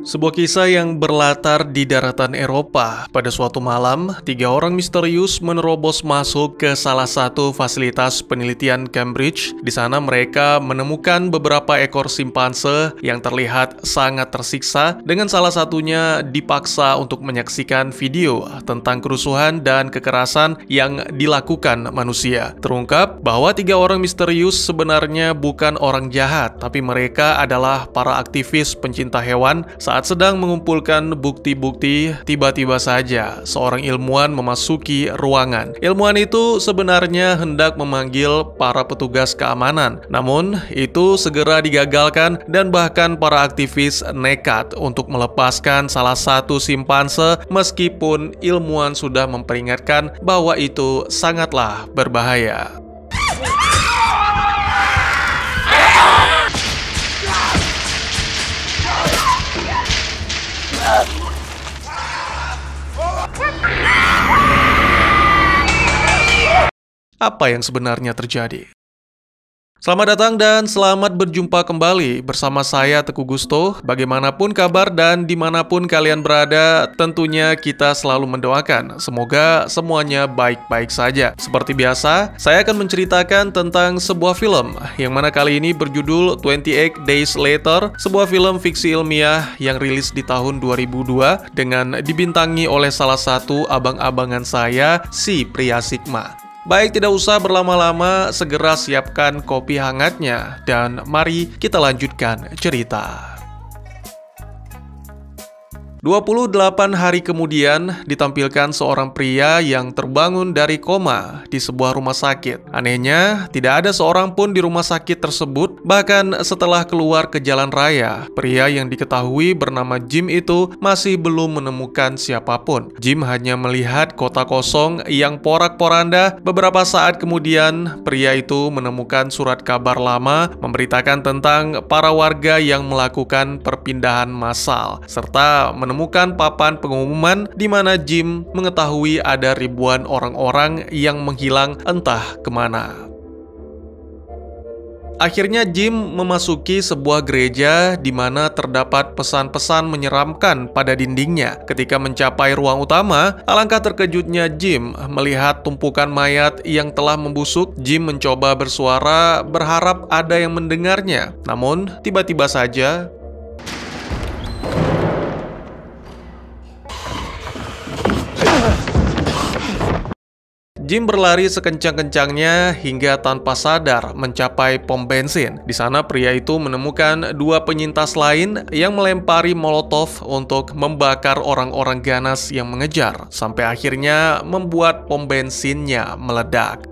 Sebuah kisah yang berlatar di daratan Eropa. Pada suatu malam, 3 orang misterius menerobos masuk ke salah satu fasilitas penelitian Cambridge. Di sana mereka menemukan beberapa ekor simpanse yang terlihat sangat tersiksa, dengan salah satunya dipaksa untuk menyaksikan video tentang kerusuhan dan kekerasan yang dilakukan manusia. Terungkap bahwa 3 orang misterius sebenarnya bukan orang jahat, tapi mereka adalah para aktivis pencinta hewan. Saat sedang mengumpulkan bukti-bukti, tiba-tiba saja seorang ilmuwan memasuki ruangan. Ilmuwan itu sebenarnya hendak memanggil para petugas keamanan, namun itu segera digagalkan dan bahkan para aktivis nekat untuk melepaskan salah satu simpanse meskipun ilmuwan sudah memperingatkan bahwa itu sangatlah berbahaya. Apa yang sebenarnya terjadi? Selamat datang dan selamat berjumpa kembali bersama saya Teguh Gusto. Bagaimanapun kabar dan dimanapun kalian berada, tentunya kita selalu mendoakan semoga semuanya baik-baik saja. Seperti biasa, saya akan menceritakan tentang sebuah film yang mana kali ini berjudul 28 Days Later, sebuah film fiksi ilmiah yang rilis di tahun 2002 dengan dibintangi oleh salah satu abang-abangan saya, si Pria Sigma. Baik, tidak usah berlama-lama, segera siapkan kopi hangatnya dan mari kita lanjutkan cerita. 28 hari kemudian ditampilkan seorang pria yang terbangun dari koma di sebuah rumah sakit. Anehnya, tidak ada seorang pun di rumah sakit tersebut. Bahkan setelah keluar ke jalan raya, pria yang diketahui bernama Jim itu masih belum menemukan siapapun. Jim hanya melihat kota kosong yang porak-poranda. Beberapa saat kemudian, pria itu menemukan surat kabar lama memberitakan tentang para warga yang melakukan perpindahan massal, serta menemukan papan pengumuman di mana Jim mengetahui ada ribuan orang-orang yang menghilang entah kemana. Akhirnya Jim memasuki sebuah gereja di mana terdapat pesan-pesan menyeramkan pada dindingnya. Ketika mencapai ruang utama, alangkah terkejutnya Jim melihat tumpukan mayat yang telah membusuk. Jim mencoba bersuara berharap ada yang mendengarnya. Namun, tiba-tiba saja Jim berlari sekencang-kencangnya hingga tanpa sadar mencapai pom bensin. Di sana pria itu menemukan 2 penyintas lain yang melempari molotov untuk membakar orang-orang ganas yang mengejar, sampai akhirnya membuat pom bensinnya meledak.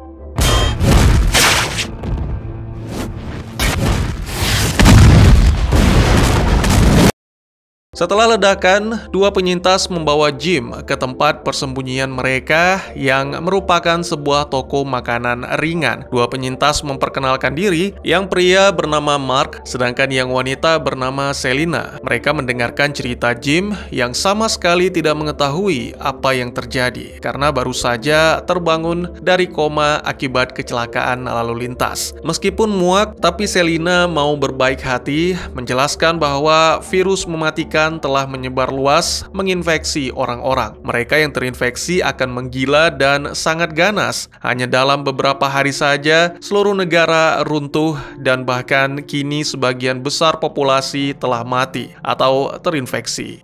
Setelah ledakan, 2 penyintas membawa Jim ke tempat persembunyian mereka yang merupakan sebuah toko makanan ringan. 2 penyintas memperkenalkan diri, yang pria bernama Mark, sedangkan yang wanita bernama Selina. Mereka mendengarkan cerita Jim yang sama sekali tidak mengetahui apa yang terjadi, karena baru saja terbangun dari koma akibat kecelakaan lalu lintas. Meskipun muak, tapi Selina mau berbaik hati, menjelaskan bahwa virus mematikan telah menyebar luas, menginfeksi orang-orang. Mereka yang terinfeksi akan menggila dan sangat ganas. Hanya dalam beberapa hari saja, seluruh negara runtuh dan bahkan kini sebagian besar populasi telah mati atau terinfeksi.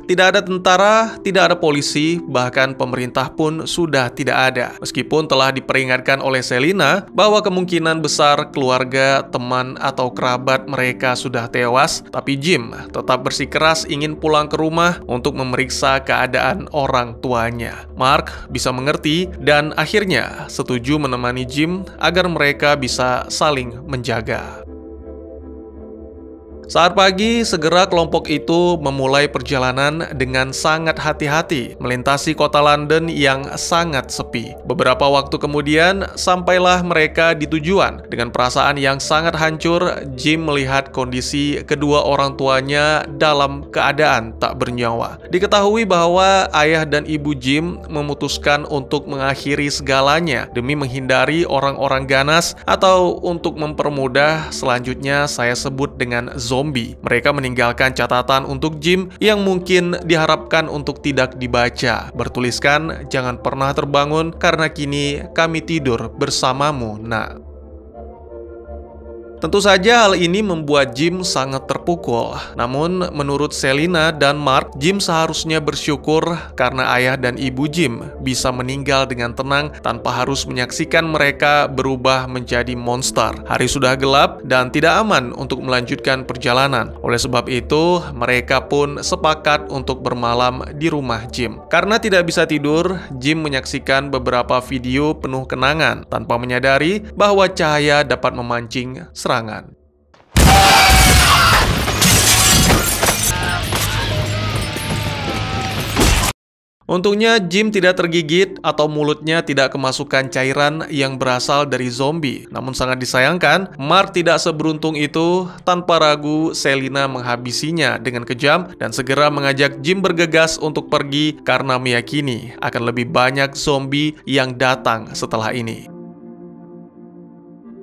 Tidak ada tentara, tidak ada polisi, bahkan pemerintah pun sudah tidak ada. Meskipun telah diperingatkan oleh Selina bahwa kemungkinan besar keluarga, teman, atau kerabat mereka sudah tewas, tapi Jim tetap bersikeras ingin pulang ke rumah untuk memeriksa keadaan orang tuanya. Mark bisa mengerti dan akhirnya setuju menemani Jim agar mereka bisa saling menjaga. Saat pagi, segera kelompok itu memulai perjalanan dengan sangat hati-hati melintasi kota London yang sangat sepi. Beberapa waktu kemudian, sampailah mereka di tujuan. Dengan perasaan yang sangat hancur, Jim melihat kondisi kedua orang tuanya dalam keadaan tak bernyawa. Diketahui bahwa ayah dan ibu Jim memutuskan untuk mengakhiri segalanya demi menghindari orang-orang ganas, atau untuk mempermudah, selanjutnya saya sebut dengan zombie zombie. Mereka meninggalkan catatan untuk Jim yang mungkin diharapkan untuk tidak dibaca. Bertuliskan, "Jangan pernah terbangun karena kini kami tidur bersamamu, nak." Tentu saja hal ini membuat Jim sangat terpukul. Namun, menurut Selina dan Mark, Jim seharusnya bersyukur karena ayah dan ibu Jim bisa meninggal dengan tenang tanpa harus menyaksikan mereka berubah menjadi monster. Hari sudah gelap dan tidak aman untuk melanjutkan perjalanan. Oleh sebab itu, mereka pun sepakat untuk bermalam di rumah Jim. Karena tidak bisa tidur, Jim menyaksikan beberapa video penuh kenangan tanpa menyadari bahwa cahaya dapat memancing serangan. Untungnya Jim tidak tergigit atau mulutnya tidak kemasukan cairan yang berasal dari zombie. Namun sangat disayangkan, Mark tidak seberuntung itu. Tanpa ragu, Selina menghabisinya dengan kejam dan segera mengajak Jim bergegas untuk pergi karena meyakini akan lebih banyak zombie yang datang setelah ini.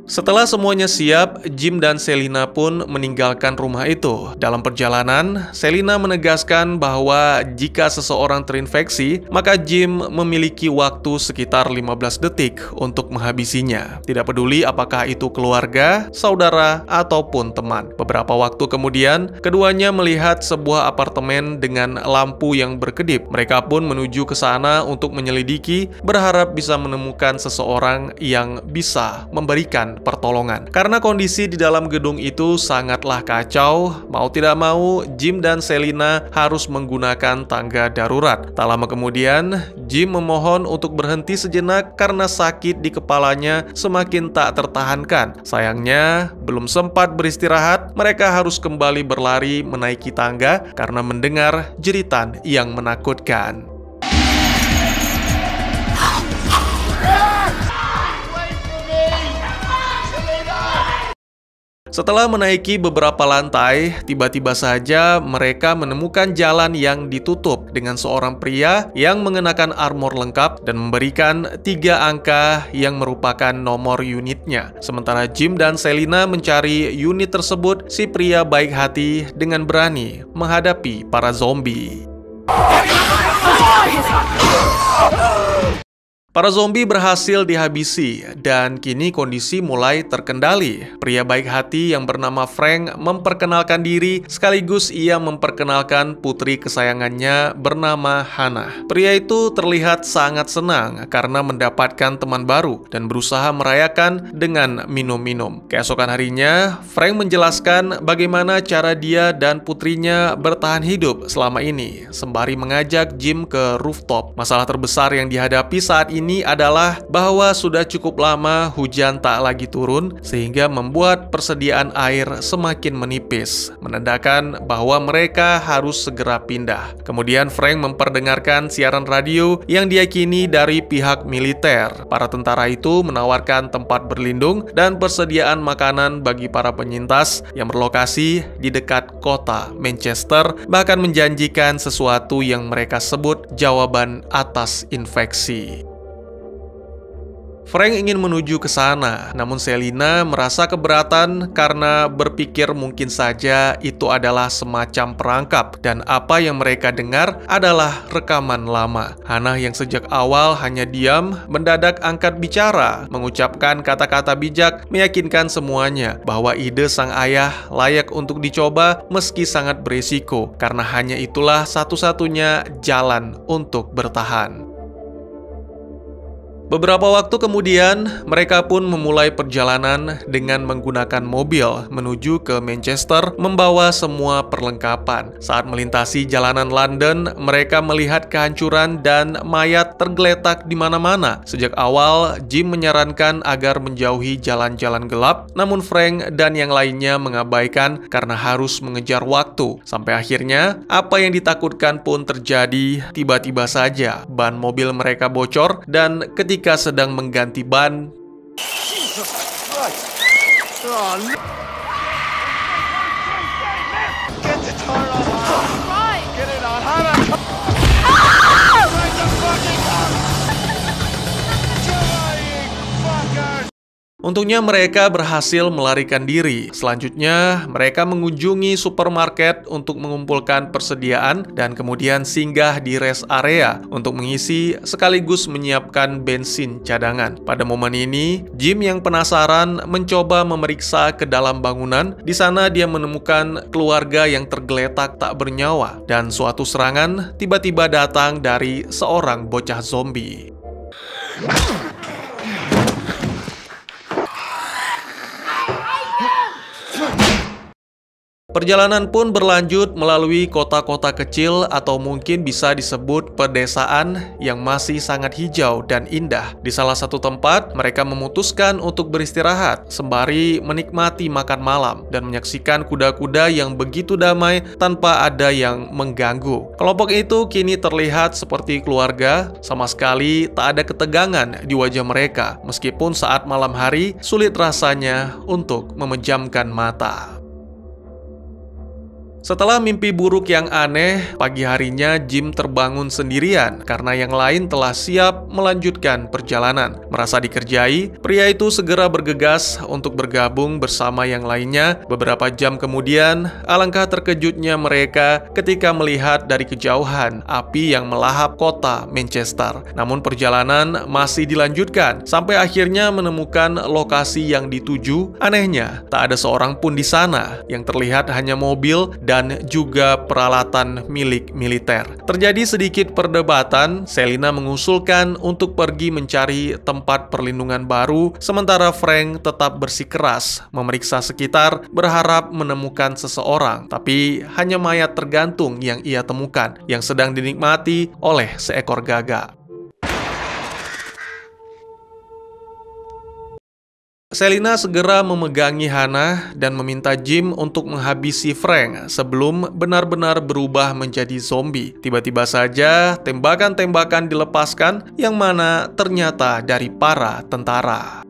Setelah semuanya siap, Jim dan Selina pun meninggalkan rumah itu. Dalam perjalanan, Selina menegaskan bahwa jika seseorang terinfeksi, maka Jim memiliki waktu sekitar 15 detik untuk menghabisinya. Tidak peduli apakah itu keluarga, saudara, ataupun teman. Beberapa waktu kemudian, keduanya melihat sebuah apartemen dengan lampu yang berkedip. Mereka pun menuju ke sana untuk menyelidiki, berharap bisa menemukan seseorang yang bisa memberikan pertolongan. Karena kondisi di dalam gedung itu sangatlah kacau, mau tidak mau Jim dan Selina harus menggunakan tangga darurat. Tak lama kemudian, Jim memohon untuk berhenti sejenak karena sakit di kepalanya semakin tak tertahankan. Sayangnya, belum sempat beristirahat, mereka harus kembali berlari menaiki tangga karena mendengar jeritan yang menakutkan. Setelah menaiki beberapa lantai, tiba-tiba saja mereka menemukan jalan yang ditutup dengan seorang pria yang mengenakan armor lengkap dan memberikan 3 angka yang merupakan nomor unitnya. Sementara Jim dan Selina mencari unit tersebut, si pria baik hati dengan berani menghadapi para zombie. Para zombie berhasil dihabisi dan kini kondisi mulai terkendali. Pria baik hati yang bernama Frank memperkenalkan diri sekaligus ia memperkenalkan putri kesayangannya bernama Hannah. Pria itu terlihat sangat senang karena mendapatkan teman baru dan berusaha merayakan dengan minum-minum. Keesokan harinya, Frank menjelaskan bagaimana cara dia dan putrinya bertahan hidup selama ini, sembari mengajak Jim ke rooftop. Masalah terbesar yang dihadapi saat ini adalah bahwa sudah cukup lama hujan tak lagi turun sehingga membuat persediaan air semakin menipis, menandakan bahwa mereka harus segera pindah. Kemudian Frank memperdengarkan siaran radio yang diyakini dari pihak militer. Para tentara itu menawarkan tempat berlindung dan persediaan makanan bagi para penyintas yang berlokasi di dekat kota Manchester, bahkan menjanjikan sesuatu yang mereka sebut jawaban atas infeksi. Frank ingin menuju ke sana, namun Selina merasa keberatan karena berpikir mungkin saja itu adalah semacam perangkap dan apa yang mereka dengar adalah rekaman lama. Hannah yang sejak awal hanya diam, mendadak angkat bicara, mengucapkan kata-kata bijak, meyakinkan semuanya bahwa ide sang ayah layak untuk dicoba meski sangat berisiko, karena hanya itulah satu-satunya jalan untuk bertahan. Beberapa waktu kemudian, mereka pun memulai perjalanan dengan menggunakan mobil menuju ke Manchester membawa semua perlengkapan. Saat melintasi jalanan London, mereka melihat kehancuran dan mayat tergeletak di mana-mana. Sejak awal, Jim menyarankan agar menjauhi jalan-jalan gelap, namun Frank dan yang lainnya mengabaikan karena harus mengejar waktu. Sampai akhirnya, apa yang ditakutkan pun terjadi. Tiba-tiba saja, ban mobil mereka bocor dan ketika sedang mengganti ban, Untungnya mereka berhasil melarikan diri. Selanjutnya, mereka mengunjungi supermarket untuk mengumpulkan persediaan dan kemudian singgah di rest area untuk mengisi sekaligus menyiapkan bensin cadangan. Pada momen ini, Jim yang penasaran mencoba memeriksa ke dalam bangunan. Di sana dia menemukan keluarga yang tergeletak tak bernyawa dan suatu serangan tiba-tiba datang dari seorang bocah zombie. Perjalanan pun berlanjut melalui kota-kota kecil atau mungkin bisa disebut pedesaan yang masih sangat hijau dan indah. Di salah satu tempat, mereka memutuskan untuk beristirahat sembari menikmati makan malam dan menyaksikan kuda-kuda yang begitu damai tanpa ada yang mengganggu. Kelompok itu kini terlihat seperti keluarga, sama sekali tak ada ketegangan di wajah mereka, meskipun saat malam hari sulit rasanya untuk memejamkan mata. Setelah mimpi buruk yang aneh, pagi harinya Jim terbangun sendirian karena yang lain telah siap melanjutkan perjalanan. Merasa dikerjai, pria itu segera bergegas untuk bergabung bersama yang lainnya. Beberapa jam kemudian, alangkah terkejutnya mereka ketika melihat dari kejauhan api yang melahap kota Manchester. Namun perjalanan masih dilanjutkan sampai akhirnya menemukan lokasi yang dituju. Anehnya, tak ada seorang pun di sana. Yang terlihat hanya mobil dan juga peralatan milik militer. Terjadi sedikit perdebatan, Selina mengusulkan untuk pergi mencari tempat perlindungan baru, sementara Frank tetap bersikeras memeriksa sekitar, berharap menemukan seseorang, tapi hanya mayat tergantung yang ia temukan, yang sedang dinikmati oleh seekor gagak. Selina segera memegangi Hannah dan meminta Jim untuk menghabisi Frank sebelum benar-benar berubah menjadi zombie. Tiba-tiba saja tembakan-tembakan dilepaskan yang mana ternyata dari para tentara.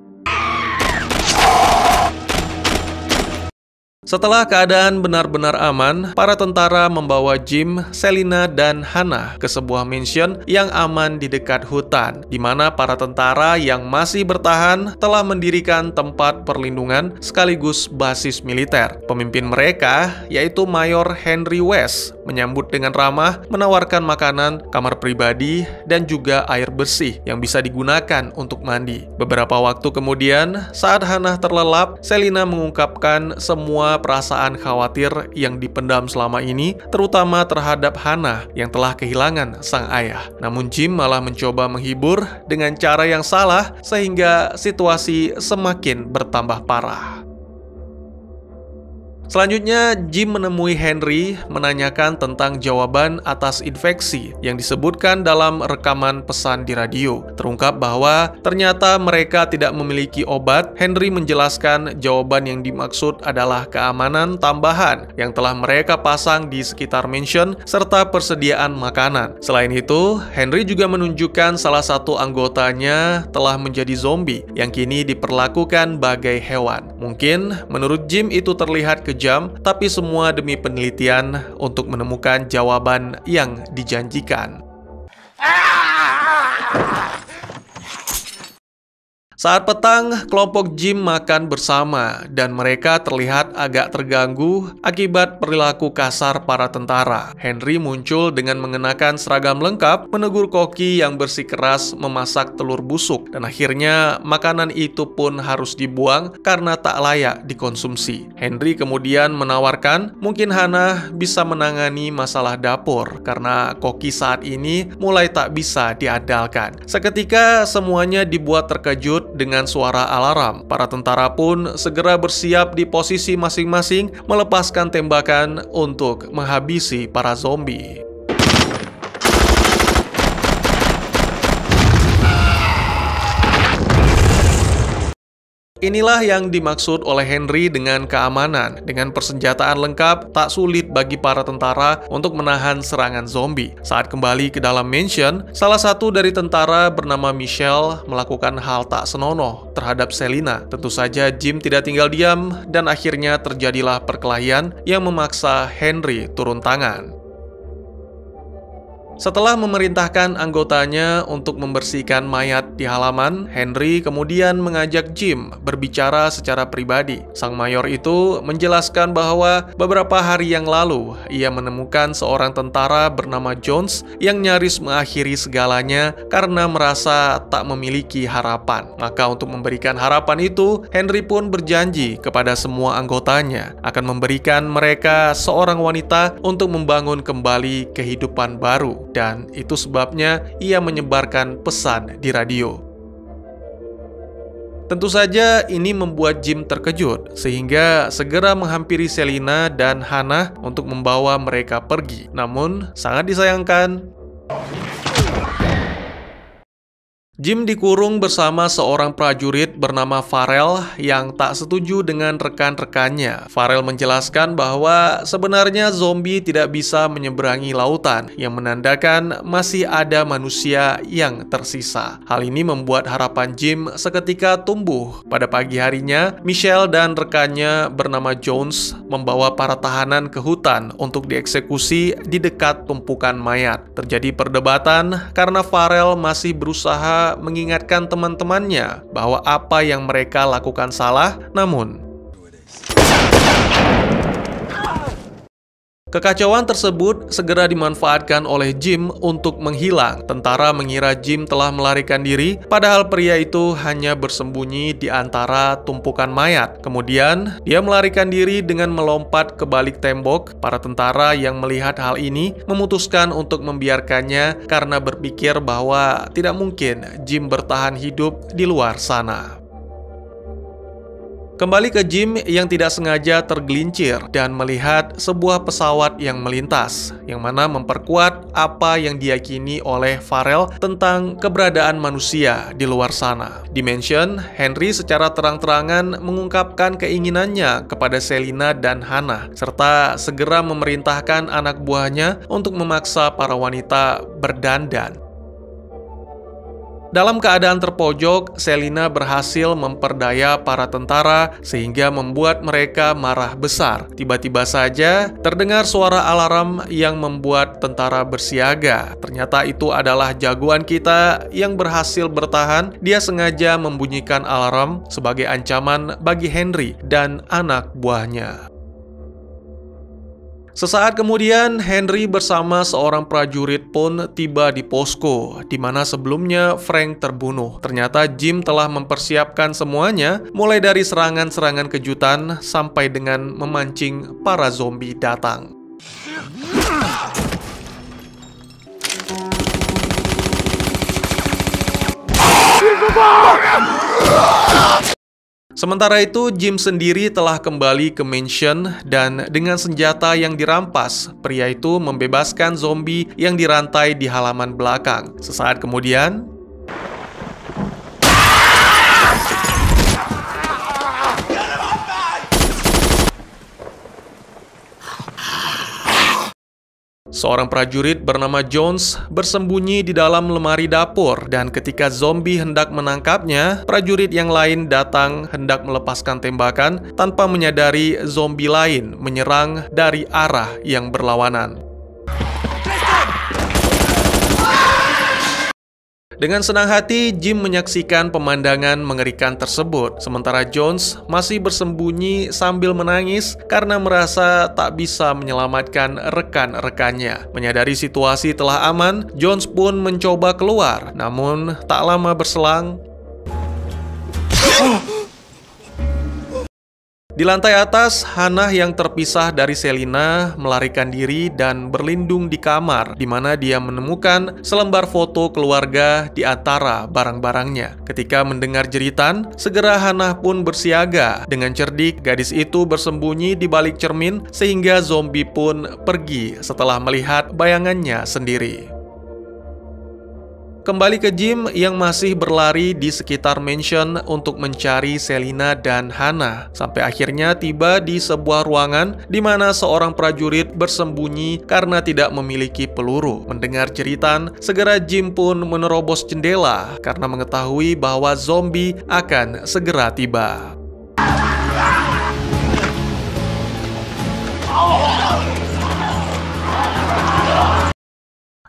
Setelah keadaan benar-benar aman, para tentara membawa Jim, Selina, dan Hannah ke sebuah mansion yang aman di dekat hutan, di mana para tentara yang masih bertahan telah mendirikan tempat perlindungan sekaligus basis militer. Pemimpin mereka, yaitu Mayor Henry West, menyambut dengan ramah, menawarkan makanan, kamar pribadi, dan juga air bersih yang bisa digunakan untuk mandi. Beberapa waktu kemudian, saat Hannah terlelap, Selina mengungkapkan semua perasaan khawatir yang dipendam selama ini, terutama terhadap Hannah yang telah kehilangan sang ayah. Namun Jim malah mencoba menghibur dengan cara yang salah sehingga situasi semakin bertambah parah. Selanjutnya, Jim menemui Henry menanyakan tentang jawaban atas infeksi yang disebutkan dalam rekaman pesan di radio. Terungkap bahwa ternyata mereka tidak memiliki obat. Henry menjelaskan jawaban yang dimaksud adalah keamanan tambahan yang telah mereka pasang di sekitar mansion serta persediaan makanan. Selain itu, Henry juga menunjukkan salah satu anggotanya telah menjadi zombie yang kini diperlakukan bagai hewan. Mungkin menurut Jim itu terlihat kejam, tapi semua demi penelitian untuk menemukan jawaban yang dijanjikan. Saat petang, kelompok Jim makan bersama dan mereka terlihat agak terganggu akibat perilaku kasar para tentara. Henry muncul dengan mengenakan seragam lengkap, menegur koki yang bersikeras memasak telur busuk, dan akhirnya makanan itu pun harus dibuang karena tak layak dikonsumsi. Henry kemudian menawarkan mungkin Hannah bisa menangani masalah dapur karena koki saat ini mulai tak bisa diandalkan. Seketika semuanya dibuat terkejut dengan suara alarm. Para tentara pun segera bersiap di posisi masing-masing, melepaskan tembakan untuk menghabisi para zombie. Inilah yang dimaksud oleh Henry dengan keamanan. Dengan persenjataan lengkap, tak sulit bagi para tentara untuk menahan serangan zombie. Saat kembali ke dalam mansion, salah satu dari tentara bernama Michelle melakukan hal tak senonoh terhadap Selina. Tentu saja Jim tidak tinggal diam dan akhirnya terjadilah perkelahian yang memaksa Henry turun tangan. Setelah memerintahkan anggotanya untuk membersihkan mayat di halaman, Henry kemudian mengajak Jim berbicara secara pribadi. Sang mayor itu menjelaskan bahwa beberapa hari yang lalu ia menemukan seorang tentara bernama Jones yang nyaris mengakhiri segalanya karena merasa tak memiliki harapan. Maka untuk memberikan harapan itu, Henry pun berjanji kepada semua anggotanya akan memberikan mereka seorang wanita untuk membangun kembali kehidupan baru. Dan itu sebabnya ia menyebarkan pesan di radio. Tentu saja ini membuat Jim terkejut, sehingga segera menghampiri Selina dan Hannah untuk membawa mereka pergi. Namun, sangat disayangkan, Jim dikurung bersama seorang prajurit bernama Farrell yang tak setuju dengan rekan-rekannya. Farrell menjelaskan bahwa sebenarnya zombie tidak bisa menyeberangi lautan, yang menandakan masih ada manusia yang tersisa. Hal ini membuat harapan Jim seketika tumbuh. Pada pagi harinya, Michelle dan rekannya bernama Jones membawa para tahanan ke hutan untuk dieksekusi di dekat tumpukan mayat. Terjadi perdebatan karena Farrell masih berusaha mengingatkan teman-temannya bahwa apa yang mereka lakukan salah, namun kekacauan tersebut segera dimanfaatkan oleh Jim untuk menghilang. Tentara mengira Jim telah melarikan diri, padahal pria itu hanya bersembunyi di antara tumpukan mayat. Kemudian, dia melarikan diri dengan melompat ke balik tembok. Para tentara yang melihat hal ini memutuskan untuk membiarkannya karena berpikir bahwa tidak mungkin Jim bertahan hidup di luar sana. Kembali ke Jim yang tidak sengaja tergelincir dan melihat sebuah pesawat yang melintas, yang mana memperkuat apa yang diyakini oleh Farrell tentang keberadaan manusia di luar sana. Di mansion, Henry secara terang-terangan mengungkapkan keinginannya kepada Selina dan Hannah, serta segera memerintahkan anak buahnya untuk memaksa para wanita berdandan. Dalam keadaan terpojok, Selina berhasil memperdaya para tentara sehingga membuat mereka marah besar. Tiba-tiba saja terdengar suara alarm yang membuat tentara bersiaga. Ternyata itu adalah jagoan kita yang berhasil bertahan. Dia sengaja membunyikan alarm sebagai ancaman bagi Henry dan anak buahnya. Sesaat kemudian, Henry bersama seorang prajurit pun tiba di posko, di mana sebelumnya Frank terbunuh. Ternyata Jim telah mempersiapkan semuanya, mulai dari serangan-serangan kejutan sampai dengan memancing para zombie datang. Sementara itu, Jim sendiri telah kembali ke mansion dan dengan senjata yang dirampas, pria itu membebaskan zombie yang dirantai di halaman belakang. Sesaat kemudian, seorang prajurit bernama Jones bersembunyi di dalam lemari dapur, dan ketika zombie hendak menangkapnya, prajurit yang lain datang hendak melepaskan tembakan tanpa menyadari zombie lain menyerang dari arah yang berlawanan. Dengan senang hati, Jim menyaksikan pemandangan mengerikan tersebut, sementara Jones masih bersembunyi sambil menangis karena merasa tak bisa menyelamatkan rekan-rekannya. Menyadari situasi telah aman, Jones pun mencoba keluar, namun tak lama berselang, di lantai atas, Hannah yang terpisah dari Selina melarikan diri dan berlindung di kamar, di mana dia menemukan selembar foto keluarga di antara barang-barangnya. Ketika mendengar jeritan, segera Hannah pun bersiaga. Dengan cerdik, gadis itu bersembunyi di balik cermin sehingga zombie pun pergi setelah melihat bayangannya sendiri. Kembali ke Jim yang masih berlari di sekitar mansion untuk mencari Selina dan Hannah, sampai akhirnya tiba di sebuah ruangan di mana seorang prajurit bersembunyi karena tidak memiliki peluru. Mendengar jeritan, segera Jim pun menerobos jendela karena mengetahui bahwa zombie akan segera tiba.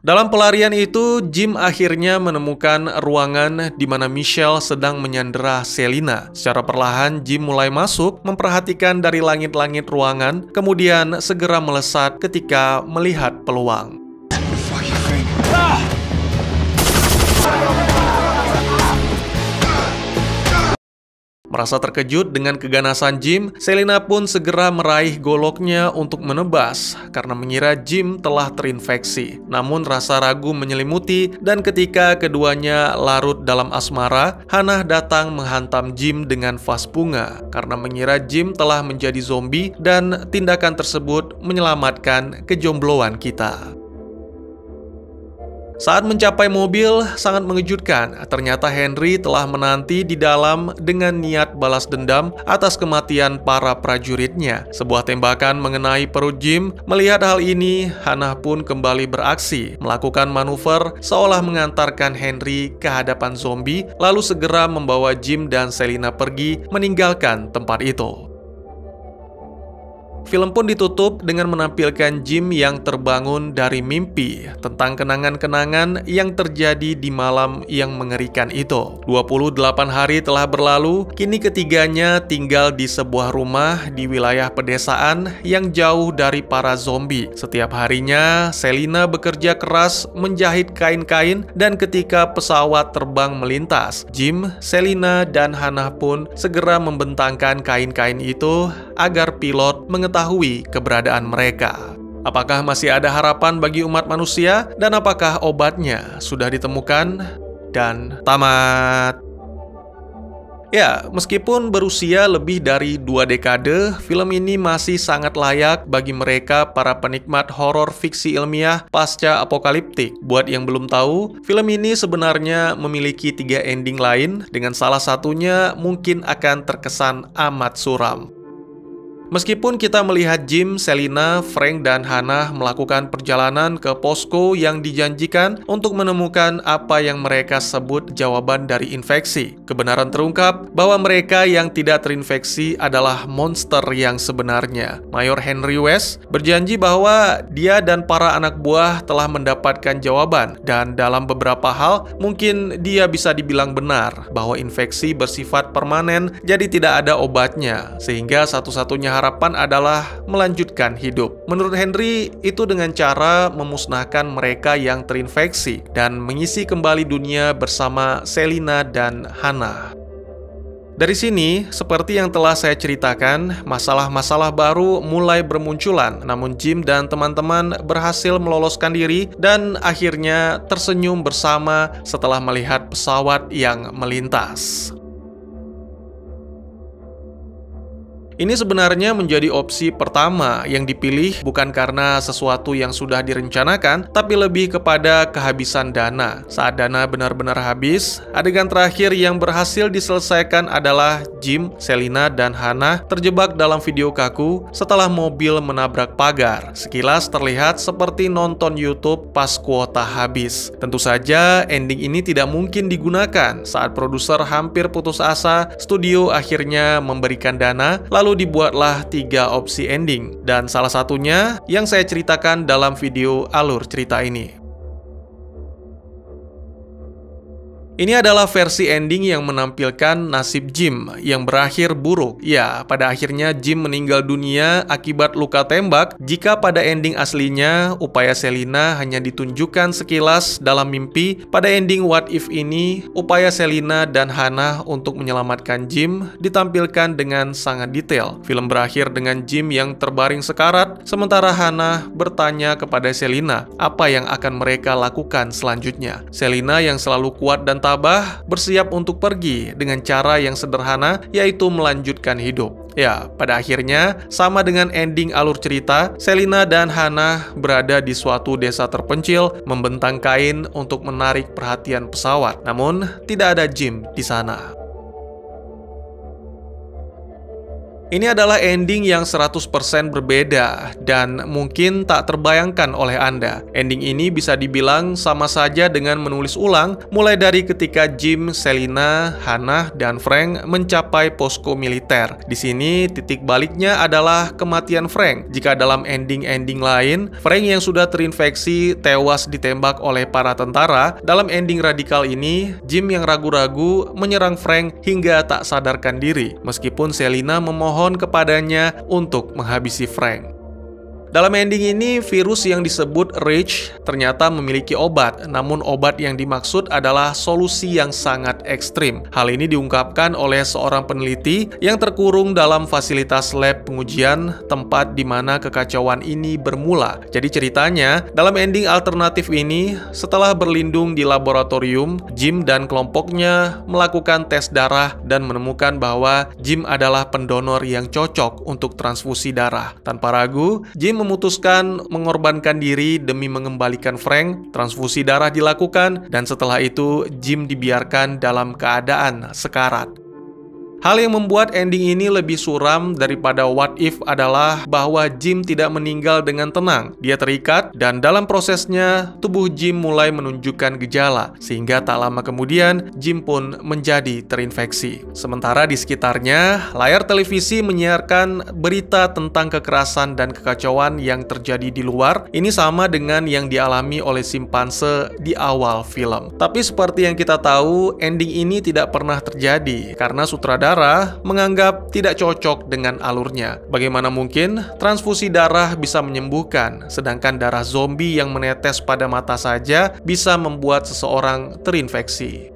Dalam pelarian itu, Jim akhirnya menemukan ruangan di mana Michelle sedang menyandera Selina. Secara perlahan, Jim mulai masuk, memperhatikan dari langit-langit ruangan, kemudian segera melesat ketika melihat peluang. Merasa terkejut dengan keganasan Jim, Selina pun segera meraih goloknya untuk menebas karena mengira Jim telah terinfeksi. Namun rasa ragu menyelimuti dan ketika keduanya larut dalam asmara, Hannah datang menghantam Jim dengan vas bunga karena mengira Jim telah menjadi zombie dan tindakan tersebut menyelamatkan kejombloan kita. Saat mencapai mobil, sangat mengejutkan. Ternyata Henry telah menanti di dalam dengan niat balas dendam atas kematian para prajuritnya. Sebuah tembakan mengenai perut Jim. Melihat hal ini, Hannah pun kembali beraksi, melakukan manuver seolah mengantarkan Henry ke hadapan zombie, lalu segera membawa Jim dan Selina pergi meninggalkan tempat itu. Film pun ditutup dengan menampilkan Jim yang terbangun dari mimpi tentang kenangan-kenangan yang terjadi di malam yang mengerikan itu. 28 hari telah berlalu, kini ketiganya tinggal di sebuah rumah di wilayah pedesaan yang jauh dari para zombie. Setiap harinya, Selina bekerja keras menjahit kain-kain dan ketika pesawat terbang melintas, Jim, Selina, dan Hannah pun segera membentangkan kain-kain itu agar pilot mengetahui keberadaan mereka. Apakah masih ada harapan bagi umat manusia? Dan apakah obatnya sudah ditemukan? Dan tamat. Ya, meskipun berusia lebih dari 2 dekade, film ini masih sangat layak bagi mereka para penikmat horor fiksi ilmiah pasca apokaliptik. Buat yang belum tahu, film ini sebenarnya memiliki 3 ending lain, dengan salah satunya mungkin akan terkesan amat suram. Meskipun kita melihat Jim, Selina, Frank, dan Hannah melakukan perjalanan ke posko yang dijanjikan untuk menemukan apa yang mereka sebut jawaban dari infeksi, kebenaran terungkap bahwa mereka yang tidak terinfeksi adalah monster yang sebenarnya. Mayor Henry West berjanji bahwa dia dan para anak buah telah mendapatkan jawaban, dan dalam beberapa hal mungkin dia bisa dibilang benar bahwa infeksi bersifat permanen, jadi tidak ada obatnya, sehingga satu-satunya harapan adalah melanjutkan hidup. Menurut Henry, itu dengan cara memusnahkan mereka yang terinfeksi dan mengisi kembali dunia bersama Selina dan Hannah. Dari sini, seperti yang telah saya ceritakan, masalah-masalah baru mulai bermunculan. Namun Jim dan teman-teman berhasil meloloskan diri dan akhirnya tersenyum bersama setelah melihat pesawat yang melintas. Ini sebenarnya menjadi opsi pertama yang dipilih bukan karena sesuatu yang sudah direncanakan, tapi lebih kepada kehabisan dana. Saat dana benar-benar habis, adegan terakhir yang berhasil diselesaikan adalah Jim, Selina, dan Hannah terjebak dalam video kaku setelah mobil menabrak pagar. Sekilas terlihat seperti nonton YouTube pas kuota habis. Tentu saja ending ini tidak mungkin digunakan. Saat produser hampir putus asa, studio akhirnya memberikan dana, lalu dibuatlah 3 opsi ending, dan salah satunya yang saya ceritakan dalam video alur cerita ini. Ini adalah versi ending yang menampilkan nasib Jim yang berakhir buruk. Ya, pada akhirnya Jim meninggal dunia akibat luka tembak. Jika pada ending aslinya, upaya Selina hanya ditunjukkan sekilas dalam mimpi, pada ending What If ini, upaya Selina dan Hannah untuk menyelamatkan Jim ditampilkan dengan sangat detail. Film berakhir dengan Jim yang terbaring sekarat, sementara Hannah bertanya kepada Selina apa yang akan mereka lakukan selanjutnya. Selina yang selalu kuat dan tabah bersiap untuk pergi dengan cara yang sederhana, yaitu melanjutkan hidup. Ya, pada akhirnya sama dengan ending alur cerita, Selina dan Hannah berada di suatu desa terpencil membentang kain untuk menarik perhatian pesawat. Namun tidak ada Jim di sana. Ini adalah ending yang 100% berbeda dan mungkin tak terbayangkan oleh Anda. Ending ini bisa dibilang sama saja dengan menulis ulang mulai dari ketika Jim, Selina, Hannah, dan Frank mencapai posko militer. Di sini titik baliknya adalah kematian Frank. Jika dalam ending-ending lain, Frank yang sudah terinfeksi tewas ditembak oleh para tentara, dalam ending radikal ini, Jim yang ragu-ragu menyerang Frank hingga tak sadarkan diri, meskipun Selina memohon kepadanya untuk menghabisi Frank. Dalam ending ini, virus yang disebut Rage ternyata memiliki obat, namun obat yang dimaksud adalah solusi yang sangat ekstrim. Hal ini diungkapkan oleh seorang peneliti yang terkurung dalam fasilitas lab pengujian, tempat di mana kekacauan ini bermula. Jadi ceritanya, dalam ending alternatif ini, setelah berlindung di laboratorium, Jim dan kelompoknya melakukan tes darah dan menemukan bahwa Jim adalah pendonor yang cocok untuk transfusi darah. Tanpa ragu, Jim memutuskan mengorbankan diri demi mengembalikan Frank. Transfusi darah dilakukan, dan setelah itu Jim dibiarkan dalam keadaan sekarat. Hal yang membuat ending ini lebih suram daripada What If adalah bahwa Jim tidak meninggal dengan tenang. Dia terikat, dan dalam prosesnya, tubuh Jim mulai menunjukkan gejala, sehingga tak lama kemudian, Jim pun menjadi terinfeksi. Sementara di sekitarnya, layar televisi menyiarkan berita tentang kekerasan dan kekacauan yang terjadi di luar. Ini sama dengan yang dialami oleh simpanse di awal film. Tapi seperti yang kita tahu, ending ini tidak pernah terjadi, karena sutradara menganggap tidak cocok dengan alurnya. Bagaimana mungkin transfusi darah bisa menyembuhkan, sedangkan darah zombie yang menetes pada mata saja bisa membuat seseorang terinfeksi.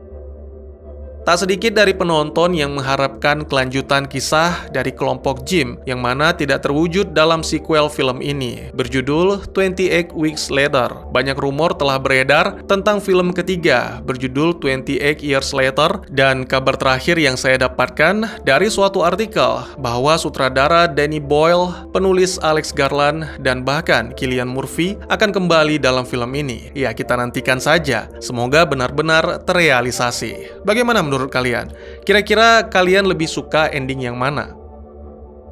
Tak sedikit dari penonton yang mengharapkan kelanjutan kisah dari kelompok Jim, yang mana tidak terwujud dalam sequel film ini, berjudul 28 Weeks Later. Banyak rumor telah beredar tentang film ketiga, berjudul 28 Years Later, dan kabar terakhir yang saya dapatkan dari suatu artikel bahwa sutradara Danny Boyle, penulis Alex Garland, dan bahkan Cillian Murphy akan kembali dalam film ini. Ya, kita nantikan saja. Semoga benar-benar terrealisasi. Bagaimana menurut kalian? Kira-kira kalian lebih suka ending yang mana?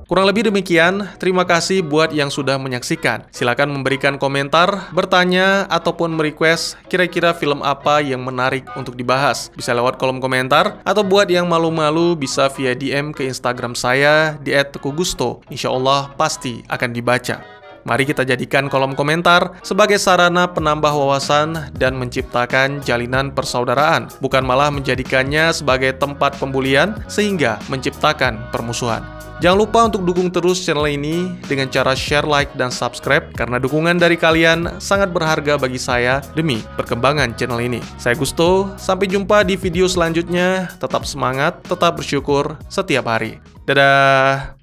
Kurang lebih demikian, terima kasih buat yang sudah menyaksikan. Silakan memberikan komentar, bertanya, ataupun merequest kira-kira film apa yang menarik untuk dibahas. Bisa lewat kolom komentar, atau buat yang malu-malu bisa via DM ke Instagram saya di @tekugusto. Insya Allah pasti akan dibaca. Mari kita jadikan kolom komentar sebagai sarana penambah wawasan dan menciptakan jalinan persaudaraan, bukan malah menjadikannya sebagai tempat pembulian sehingga menciptakan permusuhan. Jangan lupa untuk dukung terus channel ini dengan cara share, like, dan subscribe, karena dukungan dari kalian sangat berharga bagi saya demi perkembangan channel ini. Saya Gusto, sampai jumpa di video selanjutnya. Tetap semangat, tetap bersyukur setiap hari. Dadah!